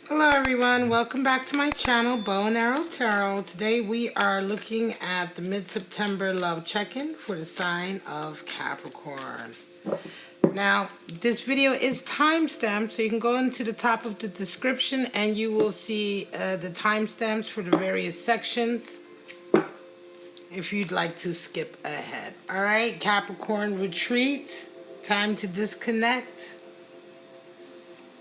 Hello everyone, welcome back to my channel, Bow and Arrow Tarot. Today we are looking at the mid-September love check-in for the sign of Capricorn. Now, this video is timestamped, so you can go into the top of the description and you will see the timestamps for the various sections if you'd like to skip ahead. Alright, Capricorn, retreat, time to disconnect.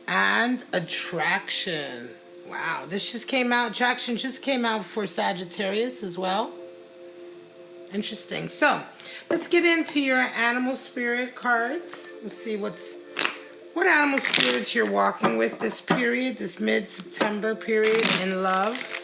And attraction. Wow, this just came out. Attraction just came out for Sagittarius as well. Interesting. So, let's get into your animal spirit cards. Let's see what animal spirits you're walking with this period, this mid-September period in love.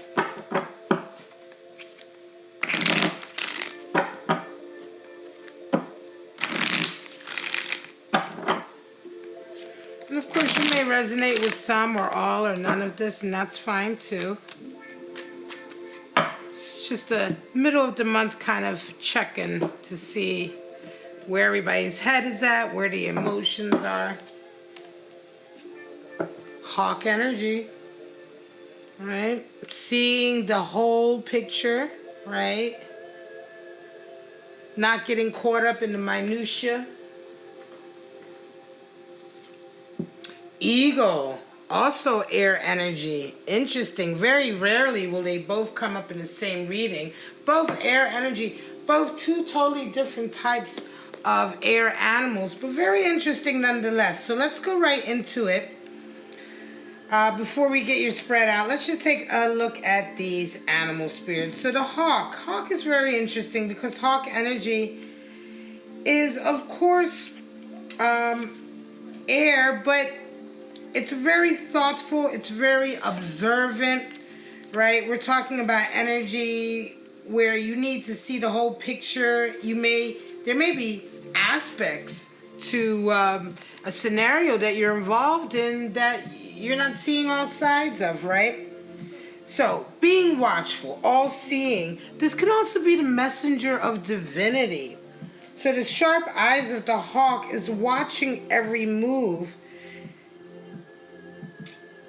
And of course, you may resonate with some or all or none of this, and that's fine too. It's just a middle of the month kind of check-in to see where everybody's head is at, where the emotions are. Hawk energy, right? Seeing the whole picture, right? Not getting caught up in the minutia. Eagle, also air energy. Interesting. Very rarely will they both come up in the same reading. Both air energy, both two totally different types of air animals, but very interesting nonetheless. So let's go right into it. Before we get your spread out, let's just take a look at these animal spirits. So the hawk. Hawk is very interesting because hawk energy is, of course, air, but it's very thoughtful, it's very observant, right? We're talking about energy where you need to see the whole picture. There may be aspects to a scenario that you're involved in that you're not seeing all sides of, right? So, being watchful, all-seeing. This can also be the messenger of divinity. So the sharp eyes of the hawk is watching every move.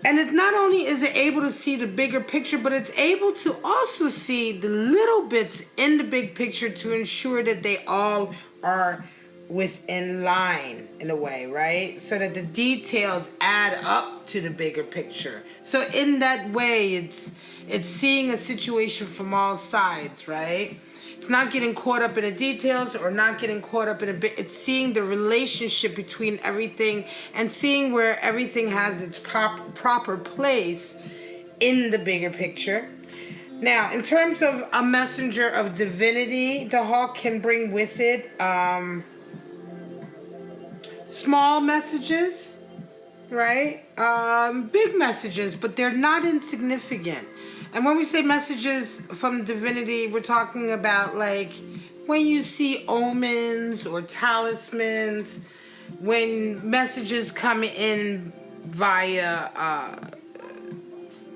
And it not only is it able to see the bigger picture, but it's able to also see the little bits in the big picture to ensure that they all are within line in a way, right? So that the details add up to the bigger picture. So in that way, it's seeing a situation from all sides, right? It's not getting caught up in the details or not getting caught up in a bit. It's seeing the relationship between everything and seeing where everything has its proper place in the bigger picture. Now, in terms of a messenger of divinity, the hawk can bring with it small messages, right? Big messages, but they're not insignificant. And when we say messages from divinity, we're talking about like when you see omens or talismans, when messages come in via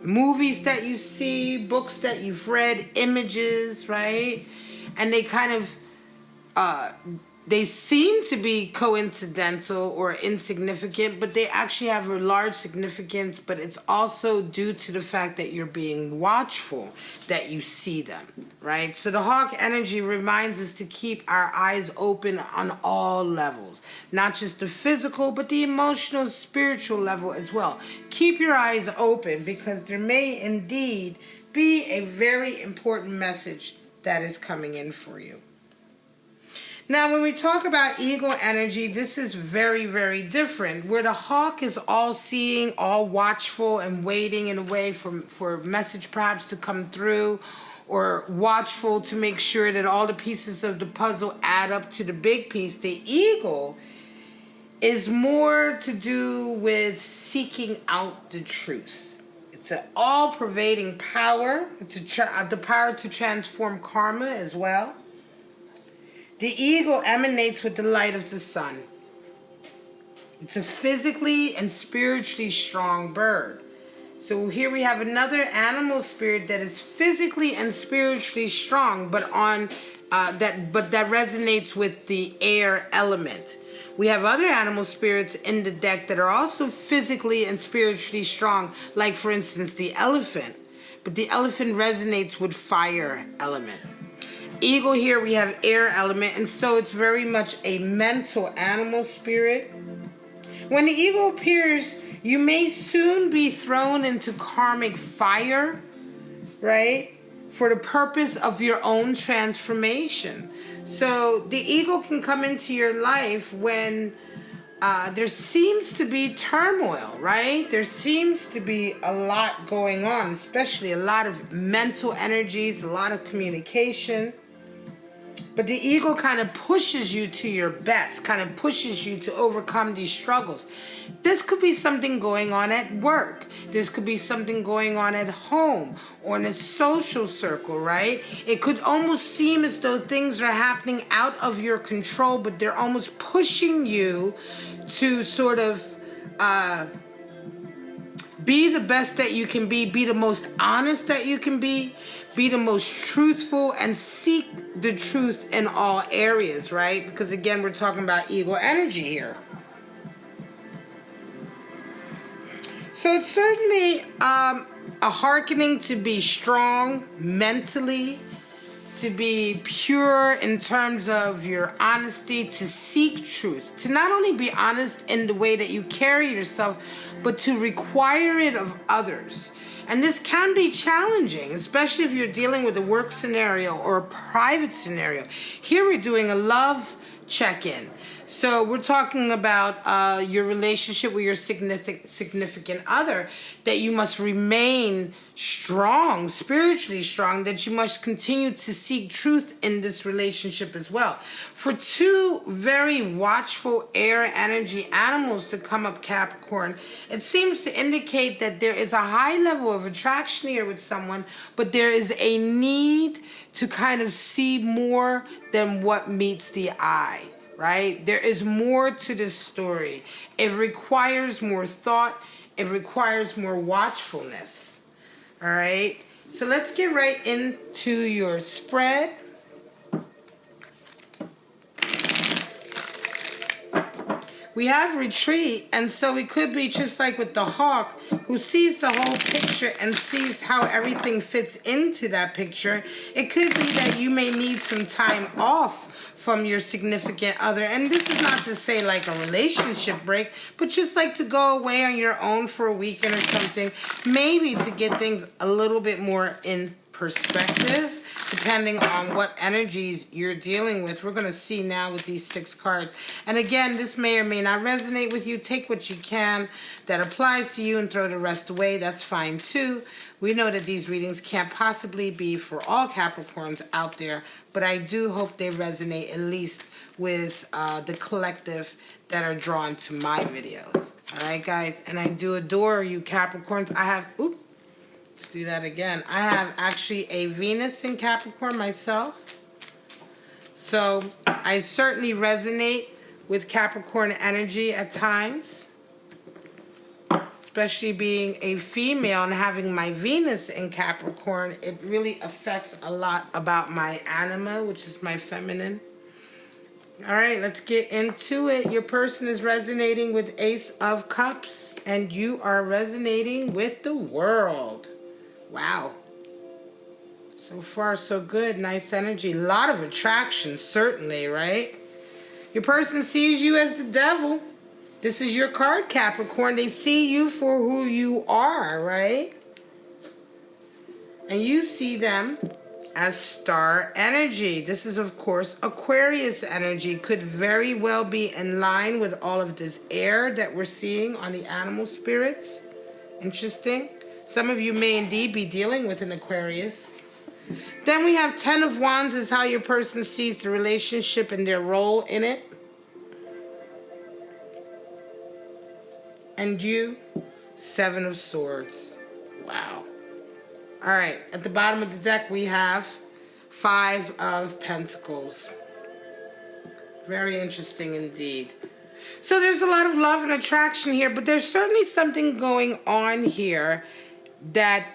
movies that you see, books that you've read, images, right? And they kind of, they seem to be coincidental or insignificant, but they actually have a large significance, but it's also due to the fact that you're being watchful that you see them, right? So the hawk energy reminds us to keep our eyes open on all levels, not just the physical, but the emotional, spiritual level as well. Keep your eyes open because there may indeed be a very important message that is coming in for you. Now, when we talk about eagle energy, this is very, very different. Where the hawk is all-seeing, all watchful, and waiting in a way for a message perhaps to come through, or watchful to make sure that all the pieces of the puzzle add up to the big piece. The eagle is more to do with seeking out the truth. It's an all-pervading power. It's the power to transform karma as well. The eagle emanates with the light of the sun. It's a physically and spiritually strong bird. So here we have another animal spirit that is physically and spiritually strong, but that resonates with the air element. We have other animal spirits in the deck that are also physically and spiritually strong, like for instance the elephant. But the elephant resonates with fire element. Eagle here we have air element, and so it's very much a mental animal spirit. When the eagle appears, you may soon be thrown into karmic fire, right? For the purpose of your own transformation. So the eagle can come into your life when there seems to be turmoil, right? There seems to be a lot going on, especially a lot of mental energies, a lot of communication. But the eagle kind of pushes you to your best, kind of pushes you to overcome these struggles. This could be something going on at work. This could be something going on at home or in a social circle, right? It could almost seem as though things are happening out of your control, but they're almost pushing you to sort of be the best that you can be the most honest that you can be the most truthful, and seek the truth in all areas, right? Because again, we're talking about eagle energy here. So it's certainly a hearkening to be strong mentally, to be pure in terms of your honesty, to seek truth, to not only be honest in the way that you carry yourself, but to require it of others. And this can be challenging, especially if you're dealing with a work scenario or a private scenario. Here we're doing a love check-in. So we're talking about your relationship with your significant other, that you must remain strong, spiritually strong, that you must continue to seek truth in this relationship as well. For two very watchful air energy animals to come up, Capricorn, it seems to indicate that there is a high level of attraction here with someone, but there is a need to kind of see more than what meets the eye. Right? There is more to this story. It requires more thought. It requires more watchfulness. All right? So let's get right into your spread. We have retreat, and so it could be just like with the hawk, who sees the whole picture and sees how everything fits into that picture. It could be that you may need some time off from your significant other. And this is not to say like a relationship break, but just like to go away on your own for a weekend or something, maybe to get things a little bit more in perspective, depending on what energies you're dealing with. We're going to see now with these 6 cards. And again, this may or may not resonate with you. Take what you can that applies to you and throw the rest away. That's fine too. We know that these readings can't possibly be for all Capricorns out there, but I do hope they resonate at least with the collective that are drawn to my videos. All right, guys? And I do adore you, Capricorns. I have... Oops. Let's do that again. I have actually a Venus in Capricorn myself. So I certainly resonate with Capricorn energy at times. Especially being a female and having my Venus in Capricorn, it really affects a lot about my anima, which is my feminine. All right, let's get into it. Your person is resonating with Ace of Cups, and you are resonating with the World. Wow. So far, so good. Nice energy. A lot of attraction, certainly, right? Your person sees you as the devil. This is your card, Capricorn. They see you for who you are, right? And you see them as star energy. This is, of course, Aquarius energy. Could very well be in line with all of this air that we're seeing on the animal spirits. Interesting. Some of you may indeed be dealing with an Aquarius. Then we have 10 of Wands is how your person sees the relationship and their role in it. And you, 7 of Swords. Wow. All right, at the bottom of the deck we have 5 of Pentacles. Very interesting indeed. So there's a lot of love and attraction here, but there's certainly something going on here that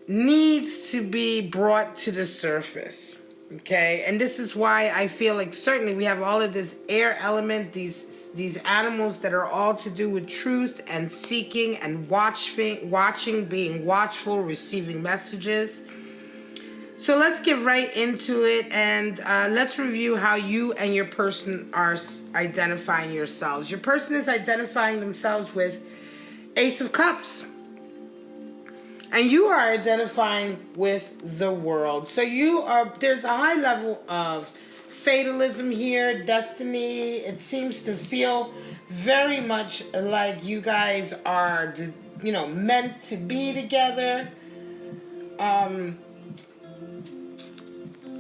needs to be brought to the surface. Okay, and this is why I feel like certainly we have all of this air element, these animals that are all to do with truth and seeking and watching, being watchful, receiving messages. So let's get right into it, and let's review how you and your person are identifying yourselves. Your person is identifying themselves with Ace of Cups. And you are identifying with the world. So there's a high level of fatalism here, destiny. It seems to feel very much like you guys are, meant to be together.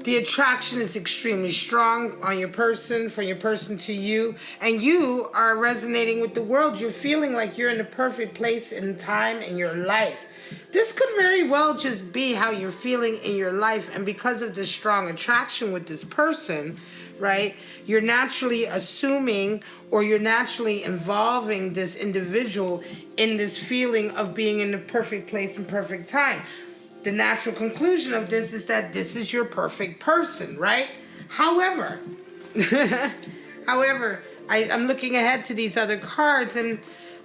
The attraction is extremely strong on your person, from your person to you, and you are resonating with the world. You're feeling like you're in the perfect place and time in your life. This could very well just be how you're feeling in your life, and because of this strong attraction with this person, right, you're naturally assuming, or you're naturally involving this individual in this feeling of being in the perfect place and perfect time. The natural conclusion of this is that this is your perfect person, right? However, I'm looking ahead to these other cards, and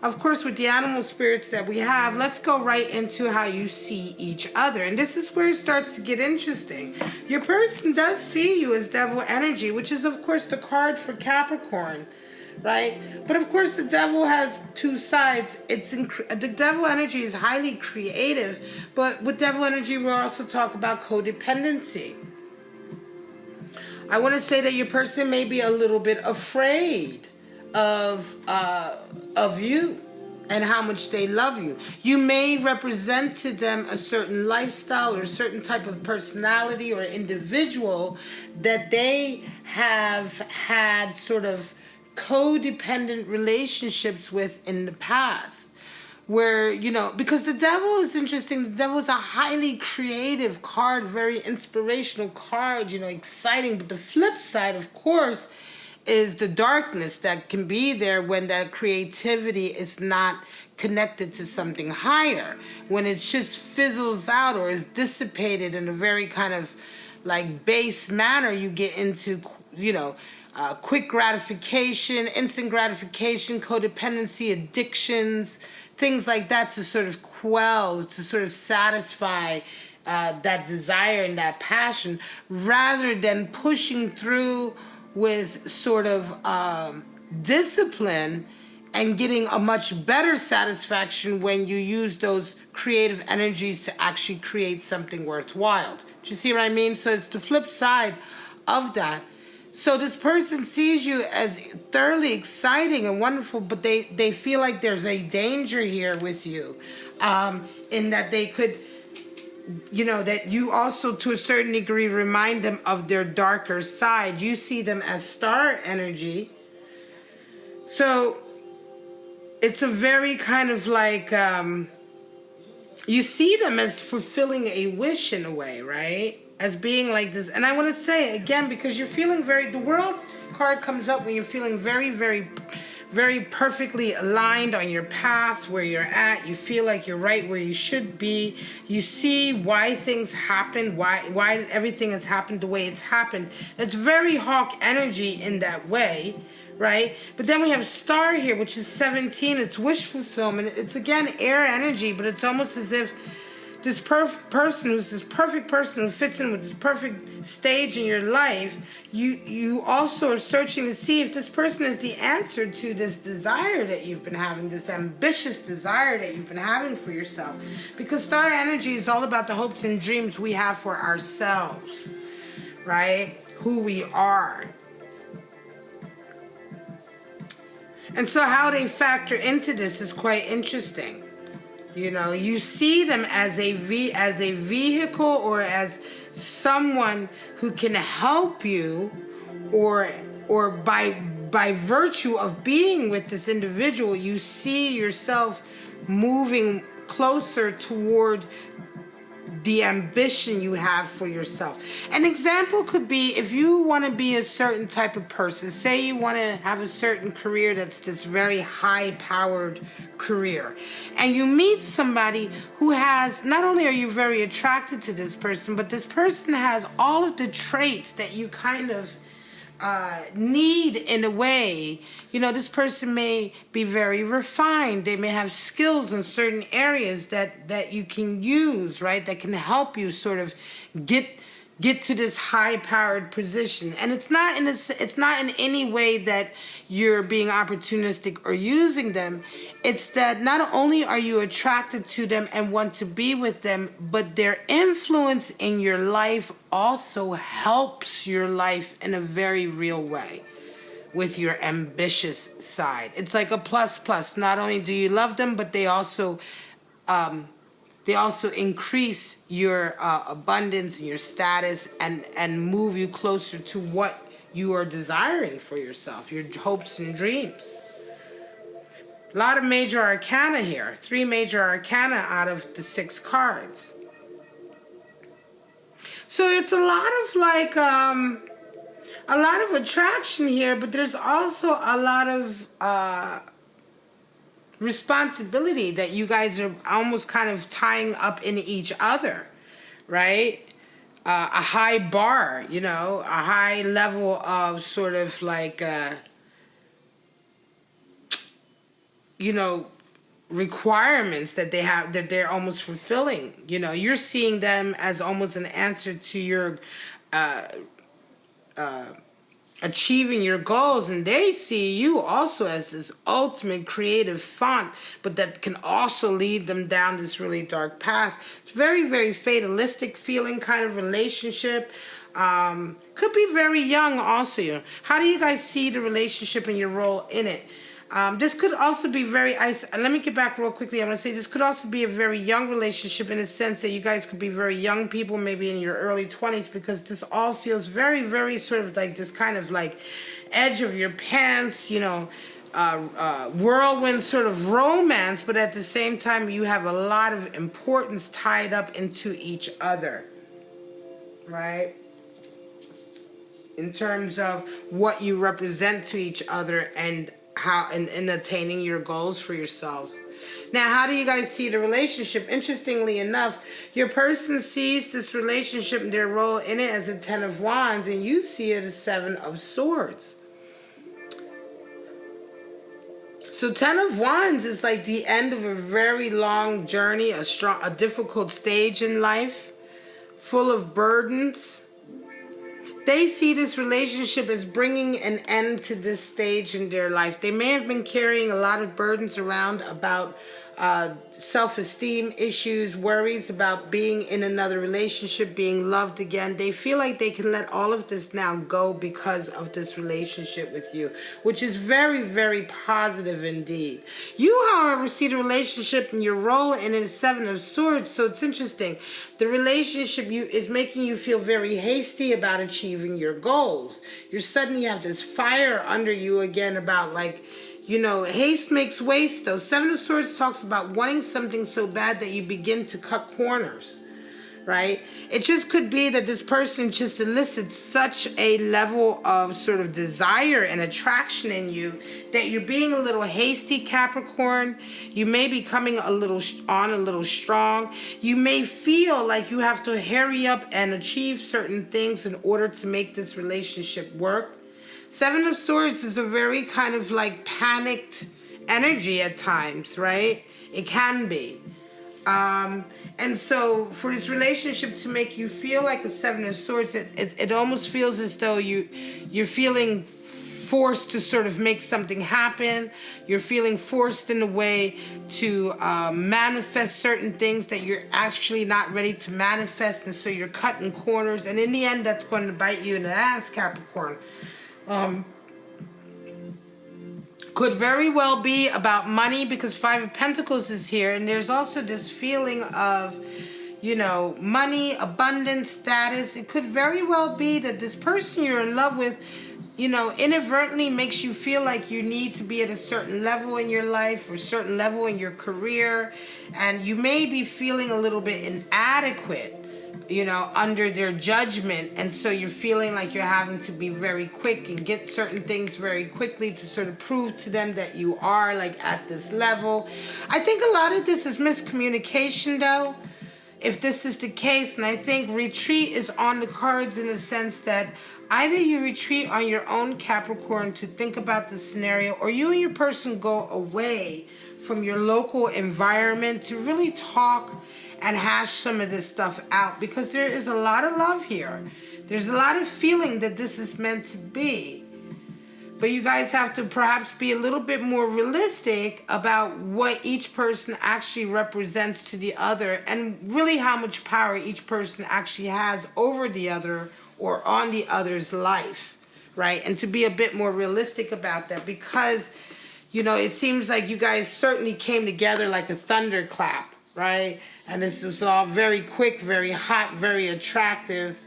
of course, with the animal spirits that we have, let's go right into how you see each other. And this is where it starts to get interesting. Your person does see you as devil energy, which is, of course, the card for Capricorn, right? But, of course, the devil has two sides. The devil energy is highly creative, but with devil energy, we'll also talk about codependency. I want to say that your person may be a little bit afraid of you and how much they love you. You may represent to them a certain lifestyle or a certain type of personality or individual that they have had sort of codependent relationships with in the past. Where, because the devil is interesting. The devil is a highly creative card, very inspirational card, exciting. But the flip side, of course, is the darkness that can be there when that creativity is not connected to something higher, when it just fizzles out or is dissipated in a very kind of like base manner. You get into, quick gratification, instant gratification, codependency, addictions, things like that, to sort of quell, to sort of satisfy that desire and that passion, rather than pushing through with sort of discipline and getting a much better satisfaction when you use those creative energies to actually create something worthwhile. Do you see what I mean? So it's the flip side of that. So this person sees you as thoroughly exciting and wonderful, but they feel like there's a danger here with you, in that they could, that you also to a certain degree remind them of their darker side. You see them as star energy. So it's a very kind of like, you see them as fulfilling a wish in a way, right? As being like this. And I want to say again, because you're feeling the world card comes up when you're feeling very, very, very perfectly aligned on your path, where you're at. You feel like you're right where you should be. You see why things happen, why everything has happened the way it's happened. It's very hawk energy in that way, right? But then we have star here, which is 17. It's wish fulfillment. It's again air energy, but it's almost as if this person who's this perfect person who fits in with this perfect stage in your life, you also are searching to see if this person is the answer to this desire that you've been having, this ambitious desire that you've been having for yourself. Because star energy is all about the hopes and dreams we have for ourselves, right? Who we are. And so how they factor into this is quite interesting. You see them as a vehicle, or as someone who can help you, or by virtue of being with this individual, you see yourself moving closer toward the ambition you have for yourself. An example could be if you want to be a certain type of person. Say you want to have a certain career that's this very high-powered career. And you meet somebody who has, not only are you very attracted to this person, but this person has all of the traits that you kind of need in a way. You know, this person may be very refined. They may have skills in certain areas that you can use, right? That can help you sort of get to this high-powered position. And it's not in any way that you're being opportunistic or using them. It's that not only are you attracted to them and want to be with them, but their influence in your life also helps your life in a very real way with your ambitious side. It's like a plus. Not only do you love them, but they also increase your abundance and your status and move you closer to what you are desiring for yourself, your hopes and dreams. A lot of major arcana here. 3 major arcana out of the 6 cards. So it's a lot of attraction here, but there's also a lot of responsibility that you guys are almost kind of tying up in each other, right? A high bar, you know, a high level of sort of like, you know, requirements that they have, that they're almost fulfilling. You know, you're seeing them as almost an answer to your achieving your goals, and they see you also as this ultimate creative font, but that can also lead them down this really dark path. It's very, very fatalistic feeling kind of relationship. Could be very young also. You know, how do you guys see the relationship and your role in it? This could also be very, let me get back real quickly. I'm going to say this could also be a very young relationship in the sense that you guys could be very young people, maybe in your early 20s, because this all feels very, very sort of like this kind of like edge of your pants, you know, whirlwind sort of romance, but at the same time you have a lot of importance tied up into each other, right? In terms of what you represent to each other and how in attaining your goals for yourselves. Now, how do you guys see the relationship? Interestingly enough, your person sees this relationship and their role in it as a 10 of Wands, and you see it as 7 of Swords. So 10 of Wands is like the end of a very long journey, a difficult stage in life, full of burdens. They see this relationship as bringing an end to this stage in their life. They may have been carrying a lot of burdens around about self-esteem issues, worries about being in another relationship, being loved again. They feel like they can let all of this now go because of this relationship with you, which is very, very positive indeed. You, however, see the relationship and your role in it is 7 of Swords, so it's interesting. The relationship is making you feel very hasty about achieving your goals. You suddenly have this fire under you again about like, you know, haste makes waste, though. 7 of Swords talks about wanting something so bad that you begin to cut corners, right? It just could be that this person just elicits such a level of sort of desire and attraction in you that you're being a little hasty, Capricorn. You may be coming a little strong. You may feel like you have to hurry up and achieve certain things in order to make this relationship work. 7 of Swords is a very kind of like panicked energy at times, right? It can be. And so for this relationship to make you feel like a 7 of Swords, it almost feels as though you're feeling forced to sort of make something happen. You're feeling forced in a way to manifest certain things that you're actually not ready to manifest. And so you're cutting corners. And in the end, that's going to bite you in the ass, Capricorn. Could very well be about money because 5 of Pentacles is here, and there's also this feeling of, you know, money, abundance, status. It could very well be that this person you're in love with you know, inadvertently makes you feel like you need to be at a certain level in your life or a certain level in your career, and you may be feeling a little bit inadequate, you know, under their judgment, and so you're feeling like you're having to be very quick and get certain things very quickly to sort of prove to them that you are like at this level. I think a lot of this is miscommunication though, if this is the case, and I think retreat is on the cards in the sense that either you retreat on your own, Capricorn, to think about the scenario, or you and your person go away from your local environment to really talk and hash some of this stuff out, because there is a lot of love here. There's a lot of feeling that this is meant to be. But you guys have to perhaps be a little bit more realistic about what each person actually represents to the other, and really how much power each person actually has over the other or on the other's life, right? And to be a bit more realistic about that, because, you know, it seems like you guys certainly came together like a thunderclap, right? And this was all very quick, very hot, very attractive,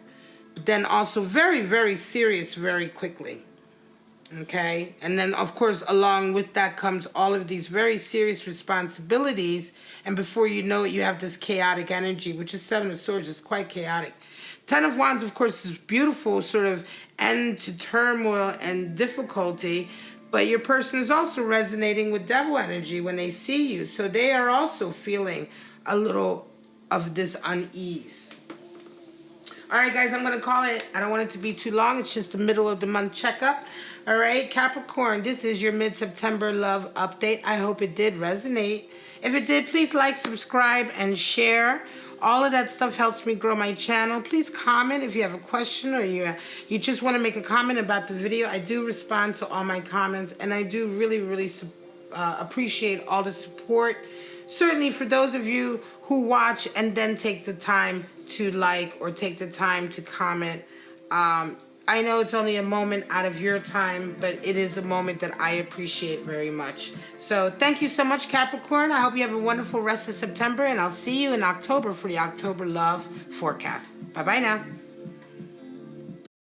but then also very, very serious very quickly. Okay, and then of course along with that comes all of these very serious responsibilities, and before you know it, you have this chaotic energy, which is Seven of Swords. Is quite chaotic. Ten of Wands, of course, is beautiful, sort of end to turmoil and difficulty, but your person is also resonating with Devil energy when they see you, so they are also feeling a little of this unease. All right, guys, I'm going to call it. I don't want it to be too long. It's just the middle of the month checkup. All right, Capricorn, this is your mid-September love update. I hope it did resonate. If it did, please like, subscribe, and share. All of that stuff helps me grow my channel. Please comment if you have a question or you just want to make a comment about the video. I do respond to all my comments, and I do really, really appreciate all the support. Certainly for those of you who watch and then take the time to like or take the time to comment. I know it's only a moment out of your time, but it is a moment that I appreciate very much. So thank you so much, Capricorn. I hope you have a wonderful rest of September, and I'll see you in October for the October love forecast. Bye-bye now.